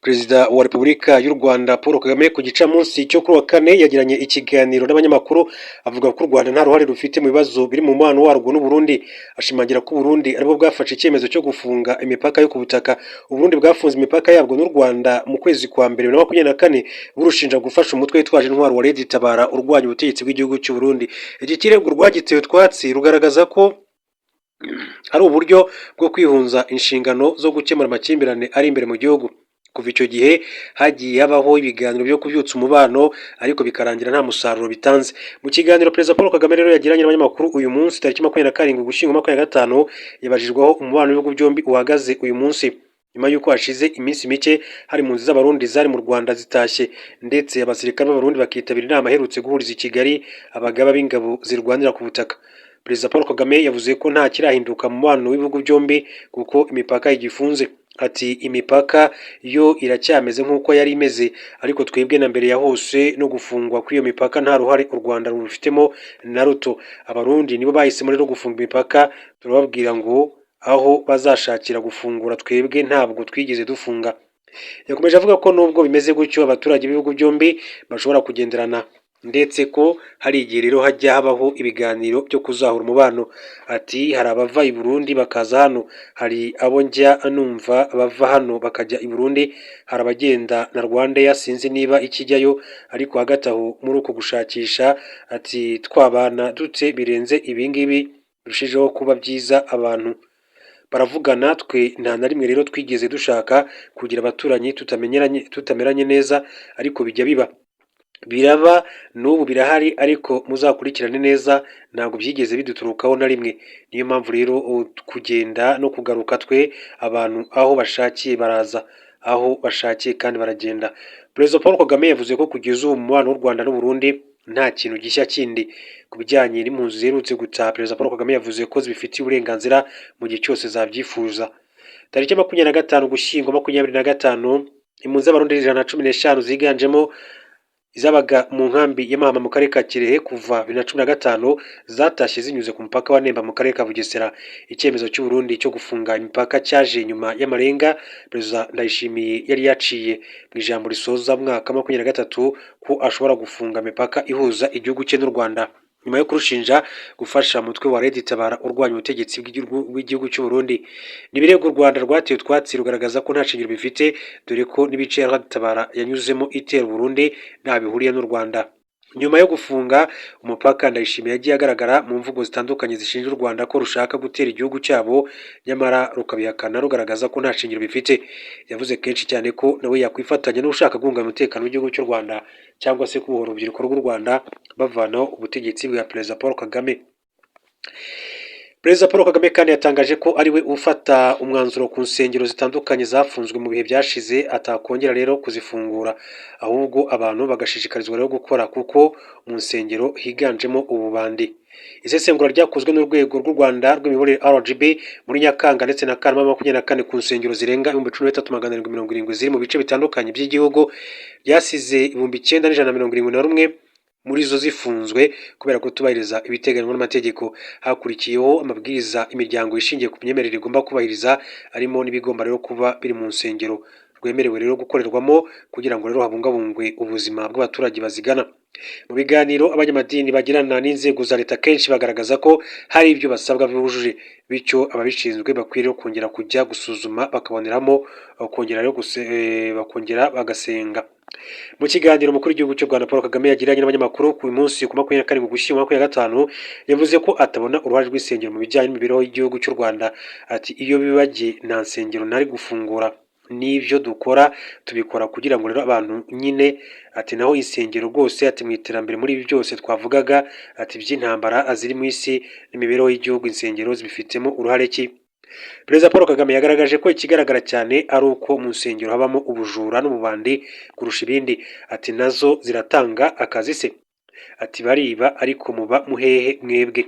Perezida wa Repubulika y'u Rwanda Paul Kagame ku gicamunsi cyo kuri wa kane yagiranye ikiganiro n'abanyamakuru avuga ko u Rwanda nta ruhare rufite mu bibazo biri mu mubano warwo n'u Burundi, ashimangira ko u Burundi aribwo bwafashe icyemezo cyo gufunga imipaka yo ku butaka. U Burundi bwafunze imipaka yabwo n'u Rwanda mu kwezi kwa mbere 2024 burushinja gufasha umutwe witwaje intwaro wa Red Tabara urwanya ubutegetsi bw'igihugu cy'u Burundi. Iki kirego rwagitewe twatsi rugaragaza ko ari uburyo bwo kwihunza inshingano zo gukemura amakimbirane ari imbere mu gihugu. Kuva icyo gihe hagiye habaho ibiganiro byo kubyutsa umubano ariko bikarangira nta musaruro bitanze. Mu kiganiro Perezida Paul Kagame rero yagiranye n'abanyamakuru uyu munsi tariki 27 Ugushyingo 2025 yabajijweho umubano w'ibihugu byombi uhagaze uyu munsi nyuma y'uko hashize iminsi mike hari impunzi z'abarundi zari mu Rwanda zitashye, ndetse abasirikare b'abarundi bakitabira inama aherutse guhuriza i Kigali abagaba b'ingabo zirwanira ku butaka. Perezida Paul Kagame yavuze ko nta kirahinduka mu mubano w'ibihugu byombi kuko imipaka igifunze. Ati imipaka yo iracyameze nk'uko yari imeze, ariko twebwe na mbere ya hose no gufungwa kw'iyo mipaka nta ruhare u Rwanda rubifitemo na ruto. Abarundi nibo bahisemo rero gufunga imipaka, turababwira ngo aho bazashakira gufungura, twebwe ntabwo twigeze dufunga. Yakomeje avuga ko nubwo bimeze gutyo abaturage b'ibihugu byombi bashobora kugenderana, ndetse ko hari igihe rero hajya habaho ibiganiro byo kuzahura umubano. Ati hari abava i Burundi bakaza hano, hari abo njya numva bava hano bakajya i Burundi, hari abagenda na Rwandair sinzi niba ikijyayo, ariko hagati aho muri uko gushakisha ati twabana dute birenze ibingibi birushijeho kuba byiza, abantu baravugana, twe nta na rimwe rero twigeze dushaka kugira abaturanyi tutameranye neza, ariko bijya biba biraba n'ubu birahari, ariko muzakurikirane neza ntabwo byigeze biduturukaho na rimwe. Niyo mpamvu rero kugenda no kugaruka, twe abantu aho bashakiye baraza, aho bashakiye kandi baragenda. Perezida Paul Kagame yavuze ko kugeza ubu umubano w'u Rwanda n'u Burundi nta kintu gishya kindi. Ku bijyanye n'impunzi ziherutse gutaha, Perezida Paul Kagame yavuze ko zibifitiye uburenganzira mu gihe cyose zabyifuza. Tariki 25 Ugushyingo 2025 impunzi z'abarundi 115 ziganjemo izabaga mu nkambi ya Mahama mu karere ka Kirehe kuva 2015 zatashye zinyuze ku mupaka wa Nemba mu karere ka Bugesera. Icyemezo cy'u Burundi cyo gufunga imipaka cyaje nyuma y'amarenga Perezida Ndayishimiye yari yaciye mu ijambo risoza mwaka 2023 ko ashobora gufunga imipaka ihuza igihugu cye n'u Rwanda, nyuma yo kurushinja gufasha umutwe wa Red Tabara urwanya ubutegetsi bw'igihugu cy'u Burundi. N'ibirego u Rwanda rwatewe twatsi rugaragaza ko nta shingiro bifite, dore ko n'ibice Red Tabara yanyuzemo itera Burundi nta bihuriye n'u Rwanda. Nyuma yo gufunga umupaka, Ndayishimiye yagiye agaragara mu mvugo zitandukanye zishinja u Rwanda ko rushaka gutera igihugu cyabo, nyamara rukabihakana rugaragaza ko nta shingiro bifite. Yavuze kenshi cyane ko nawe yakwifatanya n'ushaka guhungabanya umutekano w'igihugu cy'u Rwanda cyangwa se kubohora urubyiruko rw'u Rwanda bavanaho ubutegetsi bwa Perezida Paul Kagame. Perezida Paul Kagame kandi yatangaje ko ari we ufata umwanzuro ku nsengero zitandukanye zafunzwe mu bihe byashize, atakongera rero kuzifungura, ahubwo abantu bagashishikarizwa rero gukora kuko mu nsengero higanjemo ububandi. Isesengura ryakozwe n'urwego rw'u Rwanda rw'imiyoborere RGB muri Nyakanga ndetse na Kanama 2024 ku nsengero zirenga 13,770 ziri mu bice bitandukanye by'igihugu ryasize 9,171 muri zo zifunzwe kubera kutubahiriza ibiteganywa n'amategeko. Hakurikiyeho amabwiriza imiryango ishingiye ku myemerere igomba kubahiriza, arimo n'ibigomba rero kuba biri mu nsengero rwemerewe rero gukorerwamo kugira ngo rero habungabungwe ubuzima bw'abaturage bazigana. Mu biganiro abanyamadini bagirana n'inzego za leta kenshi bagaragaza ko hari ibyo basabwa bujuje, bityo ababishinzwe bakwiriye kongera kujya gusuzuma bakaboneramo bakongera bagasenga. Mu kiganiro umukuru w'igihugu cy'u Rwanda Paul Kagame yagiranye n'abanyamakuru ku munsi ku 24 Ugushyingo 2025 yavuze ko atabona uruhare rw'isengero mu bijyanye n'imibereho y'igihugu cy'u Rwanda. Ati iyo bibagiye nta nsengero nari gufungura, n'ibyo dukora tubikora kugira ngo rero abantu nyine. Ati naho insengero rwose, ati mu iterambere muri ibi byose twavugaga, ati by'intambara aziri mu isi n'imibereho y'igihugu, insengero zibifitemo uruhare ki? Perezida Paul Kagame yagaragaje ko ikigaragara cyane ari uko mu nsengero habamo ubujura n'ububandi kurusha ibindi. Ati nazo ziratanga akazi se? Ati bariba, ariko muba muhehe mwebwe?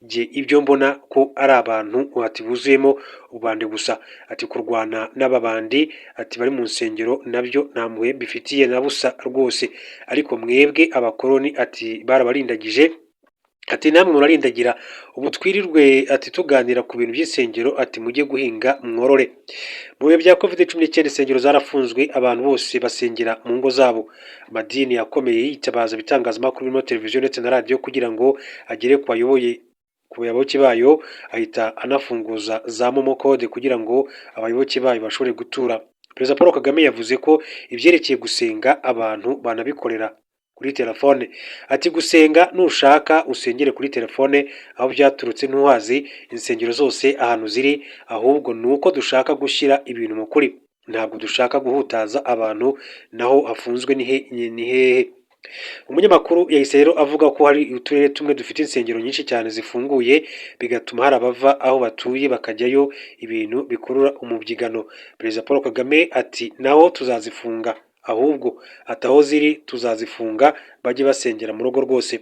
Jye ibyo mbona ko ari abantu ati buzuyemo ububandi gusa. Ati kurwana n'ababandi ati bari mu nsengero nabyo nta mpuhwe bifitiye na busa rwose, ariko mwebwe abakoloni ati barabarindagije ati namwe murarindagira ubu twirirwe ati tuganira ku bintu by'insengero ati mujye guhinga mworore. Mu bihe bya COVID-19 insengero zarafunzwe abantu bose basengera mu ngo zabo. Amadini akomeye yitabaza ibitangazamakuru birimo televiziyo ndetse na radiyo kugira ngo agere ku bayoboke bayo, ahita anafunguza za momo code kugira ngo abayoboke bayo bashobore gutura. Perezida Paul Kagame yavuze ko ibyerekeye gusenga abantu banabikorera kuri telefone. Ati gusenga nushaka usengere kuri telefone, aho byaturutse ntuhazi insengero zose ahantu ziri, ahubwo nuko dushaka gushyira ibintu mu kuri, ntabwo dushaka guhutaza abantu. Naho hafunzwe ni hehe? Umunyamakuru yahise rero avuga ko hari uturere tumwe dufite insengero nyinshi cyane zifunguye, bigatuma hari abava aho batuye bakajyayo, ibintu bikurura umubyigano. Perezida Paul Kagame ati naho tuzazifunga, ahubwo ataho ziri tuzazifunga bajye basengera mu rugo rwose.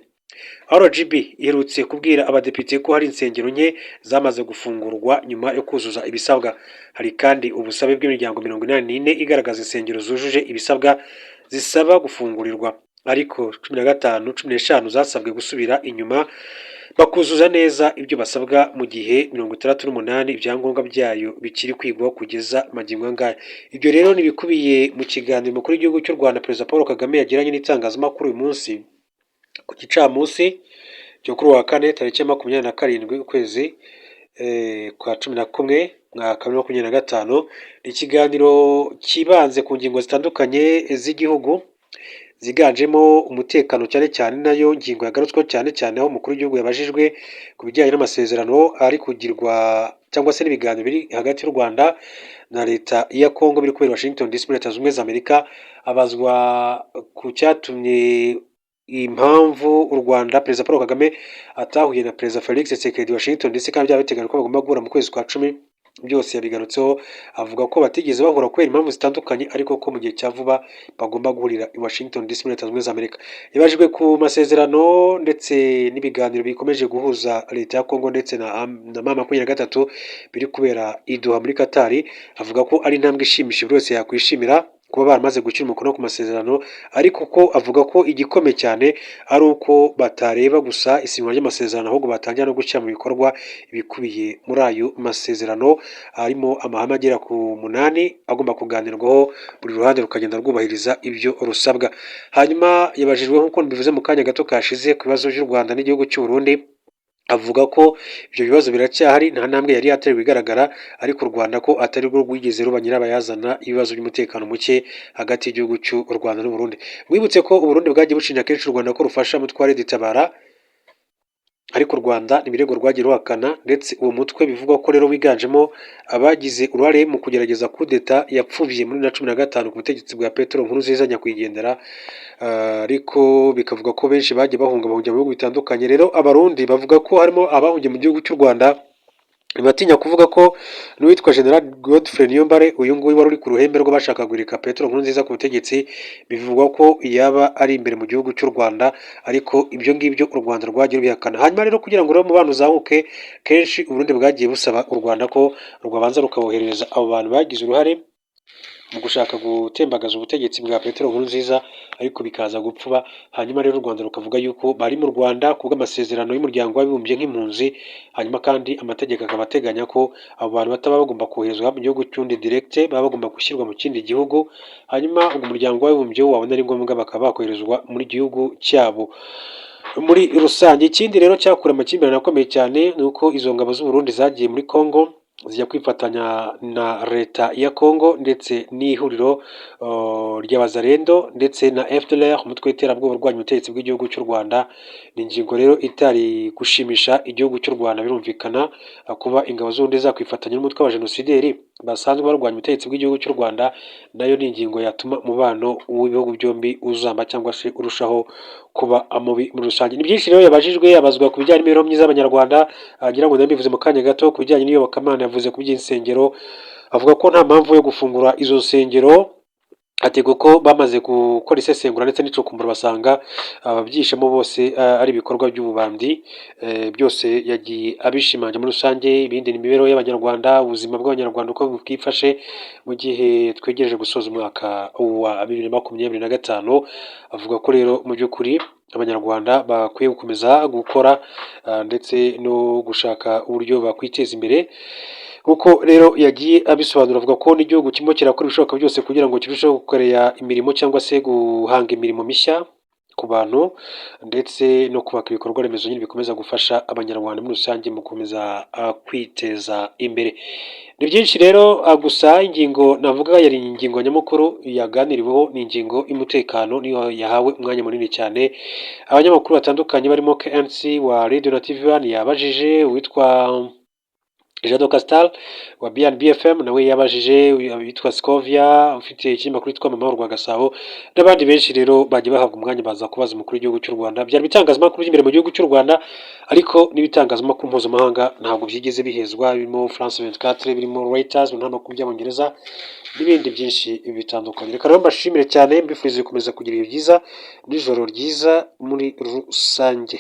RGB iherutse kubwira abadepite ko hari insengero nke zamaze gufungurwa nyuma yo kuzuza ibisabwa. Hari kandi ubusabe bw'imiryango 84 igaragaza insengero zujuje ibisabwa zisaba gufungurirwa, ariko 15 zasabwe gusubira inyuma bakuzuza neza ibyo basabwa, mu gihe 68 ibyangombwa byayo bikiri kwigwaho kugeza magingo ngaya. Ibyo rero nibikubiye mu kiganiro umukuru w'igihugu cy'u Rwanda Perezida Paul Kagame yagiranye n'itangazamakuru uyu munsi ku gicamunsi cyo kuri wa kane tariki 27 ukwezi kwa 11 mwaka 2025. Ni ikiganiro kibanze ku ngingo zitandukanye z'igihugu ziganjemo umutekano cyane cyane, nayo ngingo yagarutsweho cyane cyane aho umukuru w'igihugu yabajijwe ku bijyanye n'amasezerano ari kugirwa cyangwa se n'ibiganiro biri hagati y'u Rwanda na leta ya Congo biri kubera Washington DC muri Leta Zunze Ubumwe za Amerika. Abazwa ku cyatumye impamvu u Rwanda Perezida Paul Kagame atahuye na Perezida Felix Tshisekedi Washington DC kandi byaba biteganyijwe ko bagomba guhura mu kwezi kwa 10. Byose yabigarutseho, avuga ko batigeze bahura kubera impamvu zitandukanye, ariko ko mu gihe cya vuba bagomba guhurira i Washington DC muri Leta Zunze Ubumwe za Amerika. Yabajijwe ku masezerano ndetse n'ibiganiro bikomeje guhuza leta ya Congo ndetse na M23 biri kubera i Doha muri Qatar, avuga ko ari intambwe ishimishije buri wese yakwishimira kuba baramaze gushyira umukono ku masezerano, ariko ko avuga ko igikomeye cyane ari uko batareba gusa isinywa ry'amasezerano, ahubwo batangira no gushyira mu bikorwa ibikubiye muri ayo masezerano, harimo amahame agera ku 8 agomba kuganirwaho, buri ruhande rukagenda rwubahiriza ibyo rusabwa. Hanyuma yabajijwe nk'uko bivuze mu kanya gato kashize ku bibazo by'u Rwanda n'igihugu cy'u Burundi, avuga ko ibyo bibazo biracyahari, nta ntambwe yari yatewe igaragara, ariko u Rwanda ko atari rwo rwigeze ruba nyirabayazana ibibazo by'umutekano muke hagati y'igihugu cy'u Rwanda n'u Burundi. Wibutse ko u Burundi bwagiye bushinja kenshi u Rwanda ko rufasha umutwe wa Tabara, ariko u Rwanda n'ibirego rwagiye ruhakana, ndetse uwo mutwe bivugwa ko rero wiganjemo abagize uruhare mu kugerageza kudeta yapfubye muri 2015 ku butegetsi bwa Petero Nkurunziza nyakwigendera, ariko bikavuga ko benshi bagiye bahunga mu bihugu bitandukanye. Rero abarundi bavuga ko harimo abahungiye mu gihugu cy'u Rwanda, batinya kuvuga ko n'uwitwa General Godfrey Niyombare, uyu nguyu wari uri ku ruhembe rw'abashaka guhirika Petero Nkurunziza ku butegetsi, bivugwa ko yaba ari imbere mu gihugu cy'u Rwanda, ariko ibyo ngibyo u Rwanda rwagiye rubihakana. Hanyuma rero kugira ngo rero umubano uzamuke, kenshi u Burundi bwagiye busaba u Rwanda ko rwabanza rukaboherereza abo bantu bagize uruhare mu gushaka gutembagaza ubutegetsi bwa Petero Nkurunziza, ariko bikaza gupfuba. Hanyuma rero u Rwanda rukavuga yuko bari mu Rwanda kubw'amasezerano y'umuryango w'abibumbye nk'impunzi, hanyuma kandi amategeko akaba ateganya ko abo bantu bataba bagomba koherezwa mu gihugu cy'undi direct, baba bagomba gushyirwa mu kindi gihugu, hanyuma ubwo umuryango w'abibumbye wabona ari ngombwa bakaba bakoherezwa muri gihugu cyabo muri rusange. Ikindi rero cyakura amakimbirane akomeye cyane ni uko izo ngabo z'u Burundi zagiye muri Congo zijya kwifatanya na leta ya Congo ndetse n'ihuriro ry'abazarendo ndetse na FDLR, umutwe w'iterabwoba urwanya ubutegetsi bw'igihugu cy'u Rwanda. Ni ingingo rero itari gushimisha igihugu cy'u Rwanda, birumvikana kuba ingabo z'ubundi zakwifatanya n'umutwe wa genocidaires basanzwe barwanya ubutegetsi bw'igihugu cy'u Rwanda, nayo ni ingingo yatuma umubano w'ibihugu byombi uzamba cyangwa se urushaho kuba mubi muri rusange. Ni byinshi rero yabajijwe, yabazwa ku bijyanye n'imibereho myiza y'abanyarwanda, agira ngo ndabivuze mu kanya gato. Ku bijyanye n'iyobokamana yavuze ku by'insengero, avuga ko nta mpamvu yo gufungura izo nsengero, atego ko bamaze gukora isesengura ndetse n'icukumbura basanga ababyishemo bose ari ibikorwa by'ububandi. Byose yagiye abishimangira muri rusange. Ibindi ni imibereho y'abanyarwanda, ubuzima bw'abanyarwanda uko bwifashe mu gihe twegereje gusoza umwaka wa 2025. Avuga ko rero mu by'ukuri abanyarwanda bakwiye gukomeza gukora ndetse no gushaka uburyo bakwiteza imbere. Nk'uko rero yagiye abisobanura avuga ko n'igihugu kirimo kirakora ibishoboka byose kugira ngo kirusheho gukorera imirimo cyangwa se guhanga imirimo mishya ku bantu ndetse no kubaka ibikorwa remezo nyine bikomeza gufasha abanyarwanda muri rusange mu gukomeza kwiteza imbere. Ni byinshi rero gusa ingingo navuga yari ingingo nyamukuru yaganiriweho ni ingingo y'umutekano, niyo yahawe umwanya munini cyane. Abanyamakuru batandukanye barimo KNC wa Radio na TV1 yabajije, uwitwa Jado Castal wa BNBFM nawe yabajije, witwa Scovia ufite ikinyamakuru cyitwa Mama Rwa Gasabo n'abandi benshi rero bagiye bahabwa umwanya baza kubaza umukuru w'igihugu cy'u Rwanda. Byari bitangazamakuru by'imbere mu gihugu cy'u Rwanda ariko n'ibitangazamakuru mpuzamahanga ntabwo byigeze bihezwa, birimo France 24, birimo Reuters mu ntamakuru by'Abongereza n'ibindi byinshi bitandukanye. Reka rero mbashimire cyane, mbifuriza gukomeza kugira ibihe byiza n'ijoro ryiza muri rusange.